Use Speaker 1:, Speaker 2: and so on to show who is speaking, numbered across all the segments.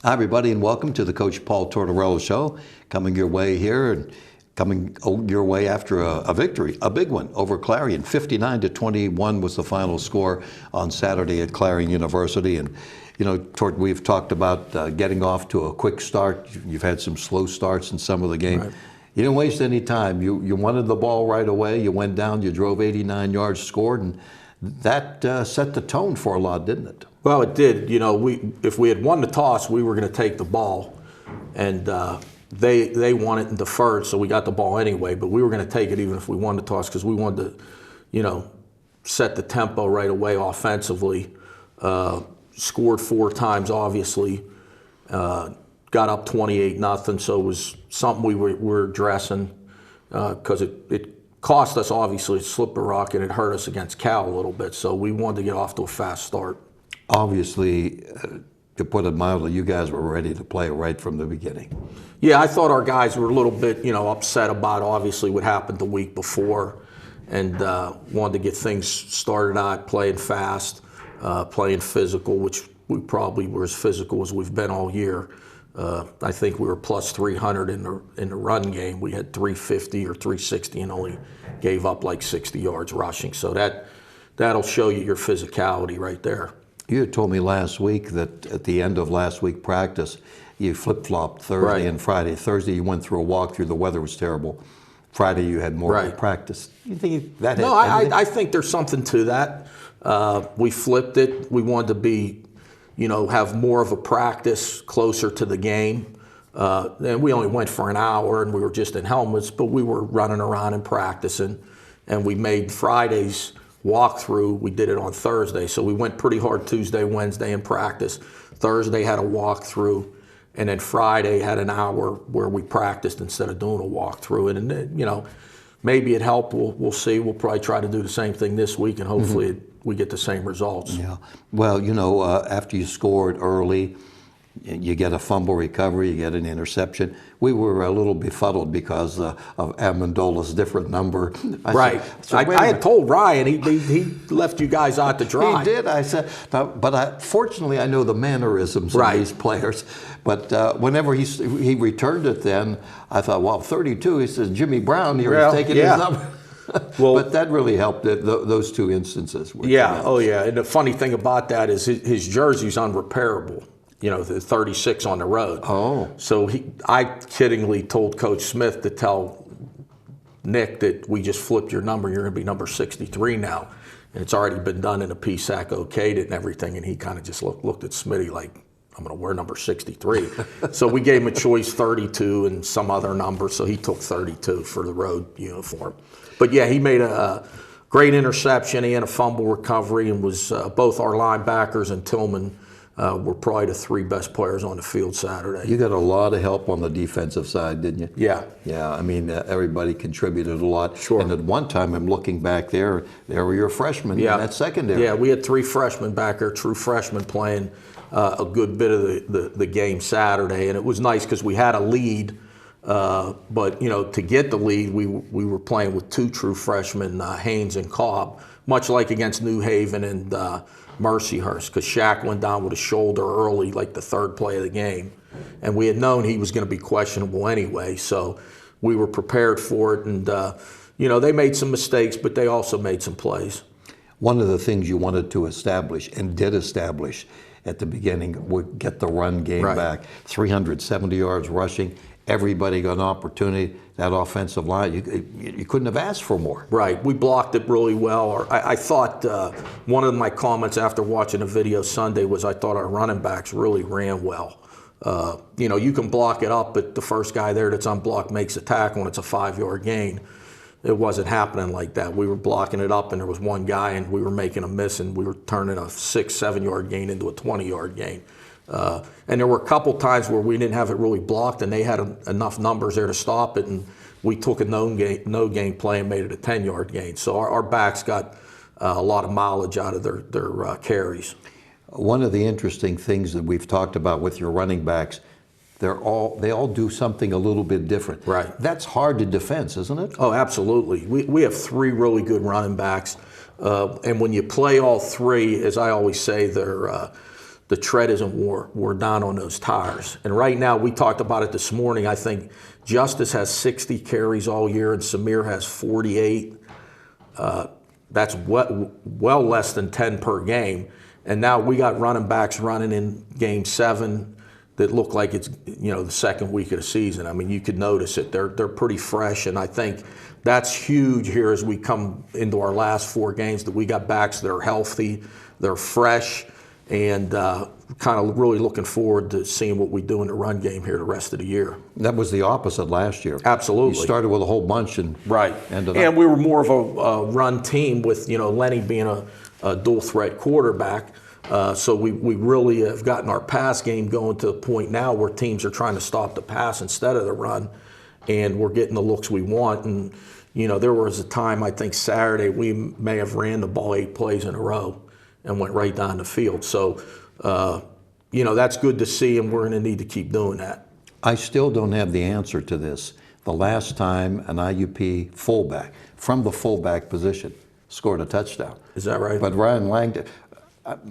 Speaker 1: Hi, everybody, and welcome to the Coach Paul Tortorella Show. Coming your way here and coming your way after a victory, a big one over Clarion. 59-21 was the final score on Saturday at Clarion University. And, you know, we've talked about getting off to a quick start. You've had some slow starts in some of the game. Right. You didn't waste any time. You wanted the ball right away. You went down, you drove 89 yards, scored, and that set the tone for a lot, didn't it?
Speaker 2: Well, it did. You know, if we had won the toss, we were going to take the ball, and they won it and deferred, so we got the ball anyway. But we were going to take it even if we won the toss because we wanted to, you know, set the tempo right away offensively. Scored 4 times, obviously. Got up 28-0, so it was something we were addressing because it cost us, obviously, slip a rock, and it hurt us against Cal a little bit. So we wanted to get off to a fast start.
Speaker 1: Obviously, to put it mildly, you guys were ready to play right from the beginning.
Speaker 2: Yeah, I thought our guys were a little bit, you know, upset about obviously what happened the week before, and wanted to get things started out playing fast, playing physical, which we probably were as physical as we've been all year. I think we were plus 300 in the run game. We had 350 or 360 and only gave up like 60 yards rushing. So that'll show you your physicality right there.
Speaker 1: You had told me last week that at the end of last week practice, you flip-flopped Thursday and Friday. Thursday you went through a walkthrough. The weather was terrible. Friday you had more practice. You think that?
Speaker 2: No, I think there's something to that. We flipped it. We wanted to be, you know, have more of a practice closer to the game. And we only went for an hour, and we were just in helmets, but we were running around and practicing. And we made Friday's walkthrough. We did it on Thursday, so we went pretty hard Tuesday, Wednesday in practice. Thursday had a walkthrough, and then Friday had an hour where we practiced instead of doing a walkthrough. And you know, maybe it helped. We'll see. We'll probably try to do the same thing this week, and hopefully we get the same results.
Speaker 1: Yeah. Well, you know, after you scored early, you get a fumble recovery, you get an interception. We were a little befuddled because of Amendola's different number.
Speaker 2: I had told Ryan he left you guys out to dry.
Speaker 1: He did. I said, but fortunately I know the mannerisms of these players. But whenever he returned it, then I thought, well, 32. He says Jimmy Brown here is taking his number. Well, but that really helped. Those 2 instances.
Speaker 2: Yeah. Oh, yeah. And the funny thing about that is his jersey's unrepairable. You know, the 36 on the road.
Speaker 1: Oh.
Speaker 2: So I kiddingly told Coach Smith to tell Nick that we just flipped your number. You're going to be number 63 now. And it's already been done in a PSAC, okayed it and everything. And he kind of just looked at Smitty like, I'm going to wear number 63. So we gave him a choice, 32 and some other number. So he took 32 for the road uniform. But yeah, he made a great interception. He had a fumble recovery and was both our linebackers and Tillman were probably the 3 best players on the field Saturday.
Speaker 1: You got a lot of help on the defensive side, didn't you?
Speaker 2: Yeah.
Speaker 1: Yeah, I mean, everybody contributed a lot.
Speaker 2: Sure.
Speaker 1: And at one time, I'm looking back there were your freshmen in that secondary.
Speaker 2: Yeah, we had 3 freshmen back there, true freshmen playing a good bit of the game Saturday. And it was nice because we had a lead, but, you know, to get the lead, we were playing with 2 true freshmen, Haynes and Cobb, much like against New Haven and Mercyhurst, because Shaq went down with a shoulder early, like the 3rd play of the game. And we had known he was going to be questionable anyway, so we were prepared for it. And, you know, they made some mistakes, but they also made some plays.
Speaker 1: One of the things you wanted to establish and did establish at the beginning would get the run game back. 370 yards rushing. Everybody got an opportunity. That offensive line, you couldn't have asked for more.
Speaker 2: Right. We blocked it really well. I thought one of my comments after watching the video Sunday was I thought our running backs really ran well. You know, you can block it up, but the first guy there that's unblocked makes a tackle and it's a 5-yard gain. It wasn't happening like that. We were blocking it up and there was one guy and we were making a miss and we were turning a 6-7 yard gain into a 20-yard gain. And there were a couple times where we didn't have it really blocked and they had enough numbers there to stop it, and we took a no gain play and made it a 10-yard gain. So our backs got a lot of mileage out of their carries.
Speaker 1: One of the interesting things that we've talked about with your running backs, they all do something a little bit different.
Speaker 2: Right.
Speaker 1: That's hard to defense, isn't it?
Speaker 2: Oh, absolutely. We have 3 really good running backs, and when you play all 3, as I always say, they're the tread isn't wore down on those tires. And right now, we talked about it this morning, I think Justice has 60 carries all year and Samir has 48. That's well less than 10 per game. And now we got running backs running in game 7 that look like it's, you know, the second week of the season. I mean, you could notice it. They're pretty fresh, and I think that's huge here as we come into our last 4 games, that we got backs that are healthy, they're fresh, and kind of really looking forward to seeing what we do in the run game here the rest of the year.
Speaker 1: That was the opposite last year.
Speaker 2: Absolutely.
Speaker 1: You started with a whole bunch and ended up.
Speaker 2: And we were more of a run team with, you know, Lenny being a dual threat quarterback. So we really have gotten our pass game going to the point now where teams are trying to stop the pass instead of the run, and we're getting the looks we want. And, you know, there was a time, I think Saturday, we may have ran the ball 8 plays in a row and went right down the field. So, you know, that's good to see, and we're going to need to keep doing that.
Speaker 1: I still don't have the answer to this. The last time an IUP fullback, from the fullback position, scored a touchdown.
Speaker 2: Is that right?
Speaker 1: But Ryan Langdon,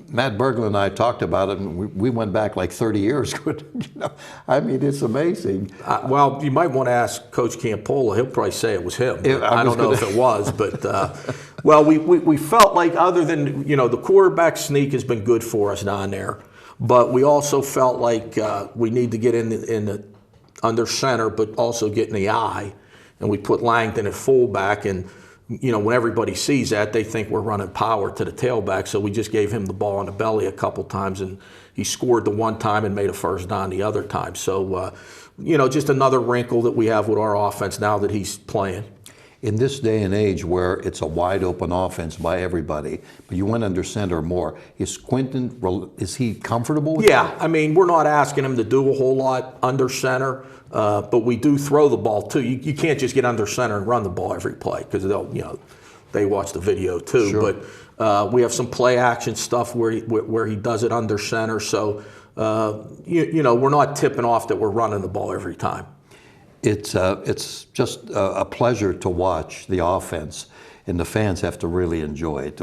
Speaker 1: Matt Berglund and I talked about it, and we went back like 30 years. You know, I mean, it's amazing.
Speaker 2: Well, you might want to ask Coach Campola. He'll probably say it was him. I don't know if it was, but well, we felt like, other than, you know, the quarterback sneak has been good for us down there, but we also felt like we need to get in the under center, but also get in the eye, and we put Langdon at fullback. And you know, when everybody sees that, they think we're running power to the tailback. So we just gave him the ball in the belly a couple times, and he scored the one time and made a first down the other time. So, you know, just another wrinkle that we have with our offense now that he's playing.
Speaker 1: In this day and age where it's a wide open offense by everybody, but you went under center more, is Quentin, is he comfortable with that?
Speaker 2: I mean, we're not asking him to do a whole lot under center, but we do throw the ball too. You can't just get under center and run the ball every play, because they'll, you know, they watch the video too.
Speaker 1: Sure.
Speaker 2: But we have some play action stuff where he does it under center. So you know, we're not tipping off that we're running the ball every time.
Speaker 1: It's just a pleasure to watch the offense, and the fans have to really enjoy it.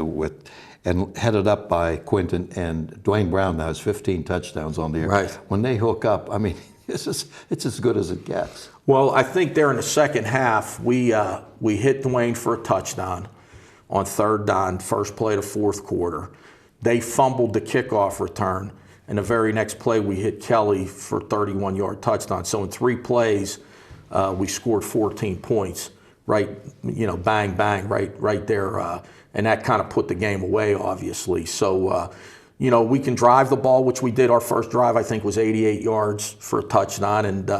Speaker 1: And headed up by Quentin, and Dwayne Brown now has 15 touchdowns on the year.
Speaker 2: Right.
Speaker 1: When they hook up, I mean, it's as good as it gets.
Speaker 2: Well, I think there in the second half, we hit Dwayne for a touchdown on 3rd down, first play of the 4th quarter. They fumbled the kickoff return, and the very next play we hit Kelly for a 31-yard touchdown. So in 3 plays, we scored 14 points, right? You know, bang, bang, right there, and that kind of put the game away, obviously. So, you know, we can drive the ball, which we did. Our first drive, I think, was 88 yards for a touchdown, and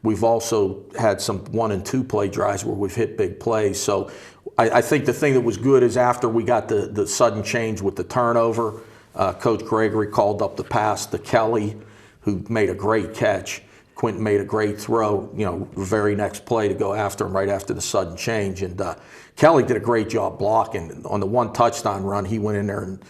Speaker 2: we've also had some 1- and 2-play drives where we've hit big plays. So, I think the thing that was good is after we got the sudden change with the turnover, Coach Gregory called up the pass to Kelly, who made a great catch. Quentin made a great throw, you know, the very next play to go after him right after the sudden change. And Kelly did a great job blocking. On the 1 touchdown run, he went in there and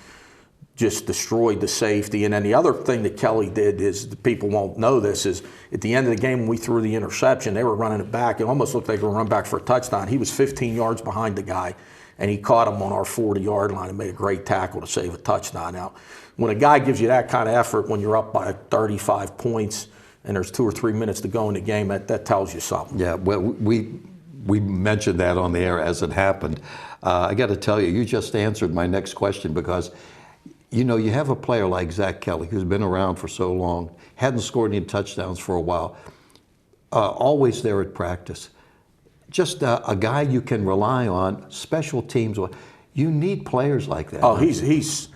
Speaker 2: just destroyed the safety. And then the other thing that Kelly did is, people won't know this, is at the end of the game when we threw the interception, they were running it back. It almost looked like they were running back for a touchdown. He was 15 yards behind the guy, and he caught him on our 40-yard line and made a great tackle to save a touchdown. Now, when a guy gives you that kind of effort when you're up by 35 points, and there's 2 or 3 minutes to go in the game, that tells you something.
Speaker 1: Yeah, well, we mentioned that on the air as it happened. I got to tell you, you just answered my next question, because, you know, you have a player like Zach Kelly, who's been around for so long, hadn't scored any touchdowns for a while, always there at practice. Just a guy you can rely on, special teams. You need players like that.
Speaker 2: Oh, he's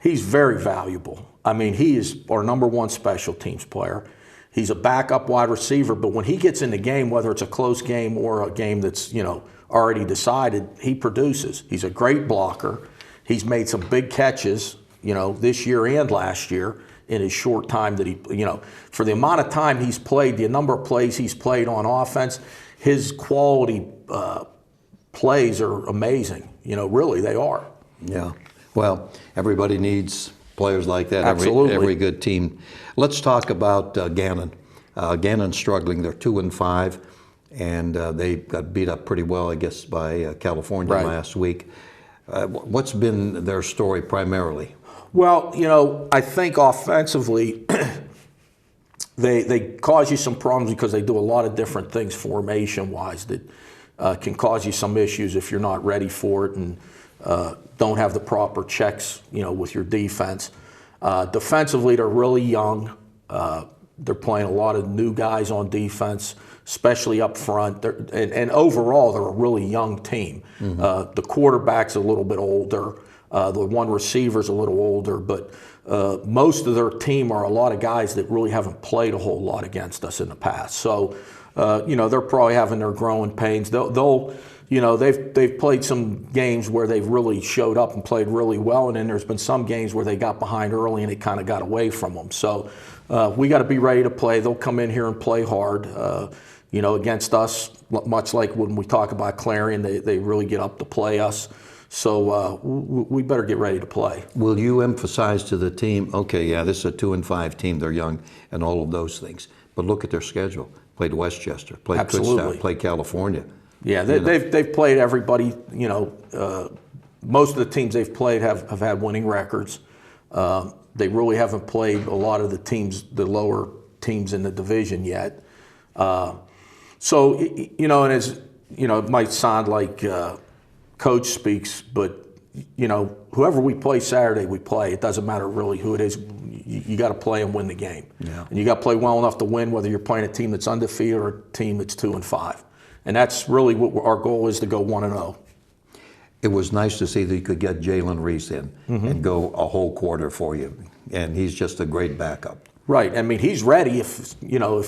Speaker 2: very valuable. I mean, he is our #1 special teams player. He's a backup wide receiver, but when he gets in the game, whether it's a close game or a game that's, you know, already decided, he produces. He's a great blocker. He's made some big catches, you know, this year and last year in his short time that he, you know, for the amount of time he's played, the number of plays he's played on offense, his quality plays are amazing. You know, really, they are.
Speaker 1: Yeah. Well, everybody needs players like that.
Speaker 2: Absolutely.
Speaker 1: Every good team. Let's talk about Gannon. Gannon's struggling. They're 2-5, and they got beat up pretty well, I guess, by California last week. What's been their story primarily?
Speaker 2: Well, I think offensively, they cause you some problems because they do a lot of different things formation-wise that can cause you some issues if you're not ready for it and don't have the proper checks, with your defense. Defensively, they're really young. They're playing a lot of new guys on defense, especially up front. And overall, they're a really young team. The quarterback's a little bit older. The one receiver's a little older, but most of their team are a lot of guys that really haven't played a whole lot against us in the past. So, they're probably having their growing pains. They've played some games where they've really showed up and played really well, and then there's been some games where they got behind early and it kind of got away from them. So we got to be ready to play. They'll come in here and play hard. Against us, much like when we talk about Clarion, they really get up to play us. So we better get ready to play.
Speaker 1: Will you emphasize to the team, okay, yeah, this is a 2-5 team, they're young, and all of those things, but look at their schedule. Played Westchester, played Kutztown, played California.
Speaker 2: Yeah, they've played everybody. Most of the teams they've played have had winning records. They really haven't played a lot of the lower teams in the division yet. So, and as it might sound like coach speaks, but whoever we play Saturday, we play. It doesn't matter really who it is. You got to play and win the game.
Speaker 1: Yeah.
Speaker 2: And you got to play well enough to win, whether you're playing a team that's undefeated or a team that's 2-5. And that's really what our goal is, to go 1-0.
Speaker 1: It was nice to see that you could get Jalen Reese in and go a whole quarter for you. And he's just a great backup.
Speaker 2: Right. I mean, he's ready. If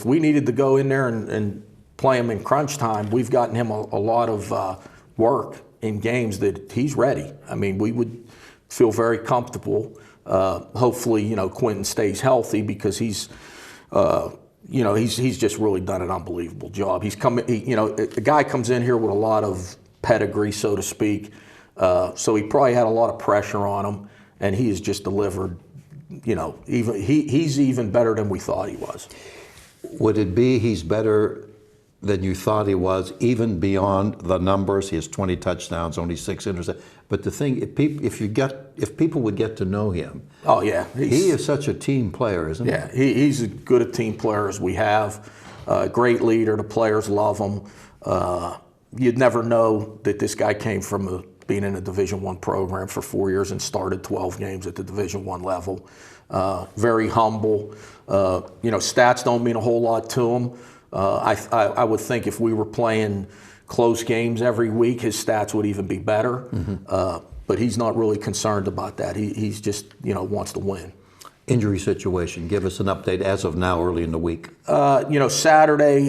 Speaker 2: we needed to go in there and play him in crunch time, we've gotten him a lot of work in games that he's ready. I mean, we would feel very comfortable. Hopefully, Quentin stays healthy, because he's just really done an unbelievable job. The guy comes in here with a lot of pedigree, so to speak. So he probably had a lot of pressure on him, and he has just delivered. He's even better than we thought he was.
Speaker 1: Would it be he's better than you thought he was, even beyond the numbers? He has 20 touchdowns, only 6 interceptions. But the thing, if people would get to know him,
Speaker 2: oh yeah,
Speaker 1: he is such a team player, isn't he?
Speaker 2: Yeah, he's as good a team player as we have. Great leader. The players love him. You'd never know that this guy came from being in a Division I program for 4 years and started 12 games at the Division I level. Very humble. Stats don't mean a whole lot to him. I would think if we were playing close games every week, his stats would even be better. But he's not really concerned about that. He's just, wants to win.
Speaker 1: Injury situation, give us an update as of now, early in the week.
Speaker 2: Saturday,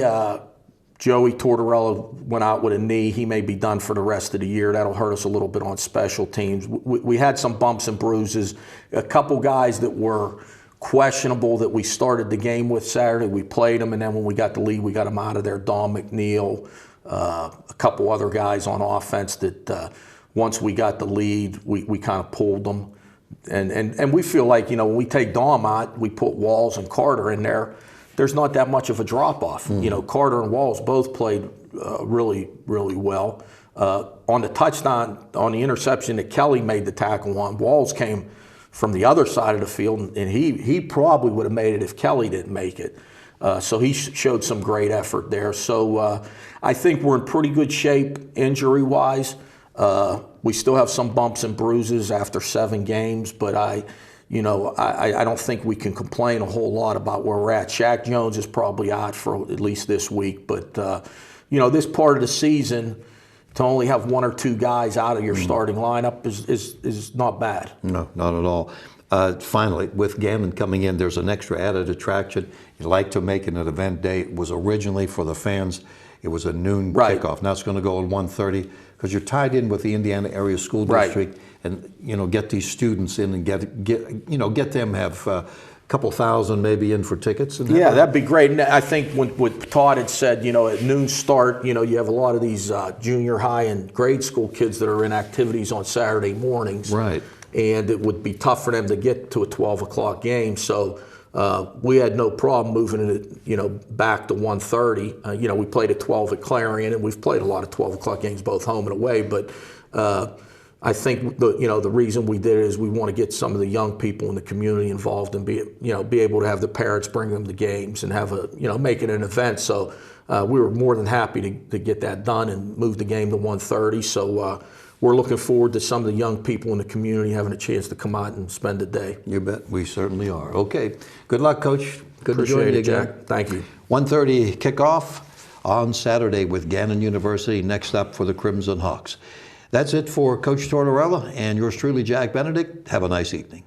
Speaker 2: Joey Tortorella went out with a knee. He may be done for the rest of the year. That'll hurt us a little bit on special teams. We had some bumps and bruises. A couple guys that were questionable that we started the game with Saturday, we played them, and then when we got the lead, we got them out of there. Don McNeil, a couple other guys on offense that once we got the lead, we kind of pulled them. And we feel like, when we take Dom out, we put Walls and Carter in there, there's not that much of a drop-off. Carter and Walls both played really, really well. On the touchdown, on the interception that Kelly made the tackle on, Walls came from the other side of the field, and he probably would have made it if Kelly didn't make it. So he showed some great effort there. So I think we're in pretty good shape injury-wise. We still have some bumps and bruises after 7 games, but I don't think we can complain a whole lot about where we're at. Shaq Jones is probably out for at least this week, but this part of the season, to only have 1 or 2 guys out of your starting lineup is not bad.
Speaker 1: No, not at all. Finally, with Gannon coming in, there's an extra added attraction. You like to make it an event day. It was originally for the fans. It was a noon kickoff. Now it's going to go at 1:30 because you're tied in with the Indiana Area School District, and get these students in and get them have a couple thousand maybe in for tickets. And
Speaker 2: that'd be great. And I think what Todd had said, at noon start, you have a lot of these junior high and grade school kids that are in activities on Saturday mornings.
Speaker 1: Right.
Speaker 2: And it would be tough for them to get to a 12 o'clock game. So we had no problem moving it, back to 1:30. We played at 12 at Clarion, and we've played a lot of 12 o'clock games, both home and away. But I think the reason we did it is we want to get some of the young people in the community involved and be able to have the parents bring them to games and have make it an event. So we were more than happy to get that done and move the game to 1:30. So we're looking forward to some of the young people in the community having a chance to come out and spend the day.
Speaker 1: You bet. We certainly are. Okay. Good luck, Coach. Good
Speaker 2: Appreciate
Speaker 1: to join you
Speaker 2: it,
Speaker 1: again.
Speaker 2: Jack. Thank you.
Speaker 1: 1:30 kickoff on Saturday with Gannon University next up for the Crimson Hawks. That's it for Coach Tortorella and yours truly, Jack Benedict. Have a nice evening.